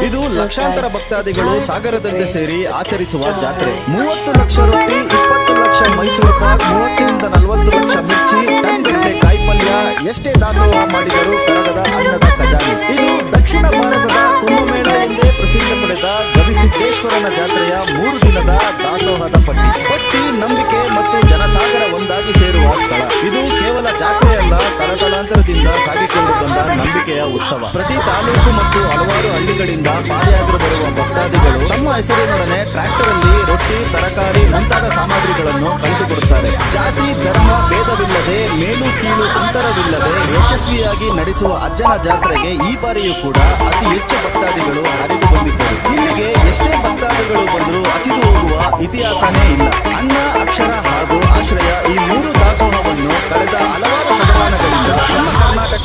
ಇದು ಲಕ್ಷಾಂತರ ಭಕ್ತಾದಿಗಳು ಸಾಗರದಂತೆ ಸೇರಿ ಆಚರಿಸುವ ಜಾತ್ರೆ. 30 ಲಕ್ಷ ರೊಟ್ಟಿ, 20 ಲಕ್ಷ ಮೈಸೂರು ಪಾಕ್, 30ರಿಂದ 40 ಲಕ್ಷ ಮಿರ್ಚಿ, ಟನ್ಗಟ್ಟಲೆ ಕಾಯಿಪಲ್ಯ, ಎಷ್ಟೇ ದಾಸೋಹ ಮಾಡಿದರೂ ಕರಗದ ಅನ್ನದ ಖಜಾನೆ. ಇದು ದಕ್ಷಿಣ ಭಾರತದ ಕುಂಭಮೇಳ ಎಂದೇ ಪ್ರಸಿದ್ಧ ಪಡೆದ ಗವಿಸಿದ್ದೇಶ್ವರನ ಜಾತ್ರೆಯ 3 ದಿನದ ದಾಸೋಹದ ಪಟ್ಟಿ ನಂಬಿಕೆ ಮತ್ತು ಜನಸಾಗರ ಒಂದಾಗಿ ಸೇರುವ ಸ್ಥಳ. ಇದು ಕೇವಲ ಜಾತ್ರೆಯಲ್ಲ, ತಲತಲಾಂತರದಿಂದ ಸಾಗಿಕೊಂಡು ಬಂದ ನಂಬಿಕೆಯ ಉತ್ಸವ. ಪ್ರತಿ ತಾಲೂಕು ಮತ್ತು ಹಲವಾರು ಹಳ್ಳಿಗಳಿಂದ ಪಾದಯಾತ್ರೆ ಬರುವ ಭಕ್ತಾದಿಗಳು ತಮ್ಮ ಹೆಸರಿನೊಡನೆ ಟ್ರ್ಯಾಕ್ಟರ್ ಅಲ್ಲಿ ರೊಟ್ಟಿ, ತರಕಾರಿ ಮುಂತಾದ ಸಾಮಗ್ರಿಗಳನ್ನು ಕಳಿಸಿಕೊಡುತ್ತಾರೆ. ಜಾತಿ ಧರ್ಮ ಭೇದವಿಲ್ಲದೆ, ಮೇಲು ಕೀಳು ಅಂತರವಿಲ್ಲದೆ ಯಶಸ್ವಿಯಾಗಿ ನಡೆಸುವ ಅಜ್ಜನ ಜಾತ್ರೆಗೆ ಈ ಬಾರಿಯೂ ಕೂಡ ಅತಿ ಹೆಚ್ಚು ಭಕ್ತಾದಿಗಳು ಹರಿದು ಬಂದಿದ್ದರು. ಇಲ್ಲಿಗೆ ಎಷ್ಟೇ ಭಕ್ತಾದಿಗಳು ಬಂದರೂ ಹಸಿದು ಹೋಗುವ ಇತಿಹಾಸನೇ ಇಲ್ಲ. ಅನ್ನ, ಅಕ್ಷರ ಹಾಗೂ ಆಶ್ರಯ ಈ 3 ದಾಸೋಹವನ್ನು ಕಳೆದ ಹಲವಾರು ಶತಮಾನಗಳಿಂದ ನಮ್ಮ ಕರ್ನಾಟಕ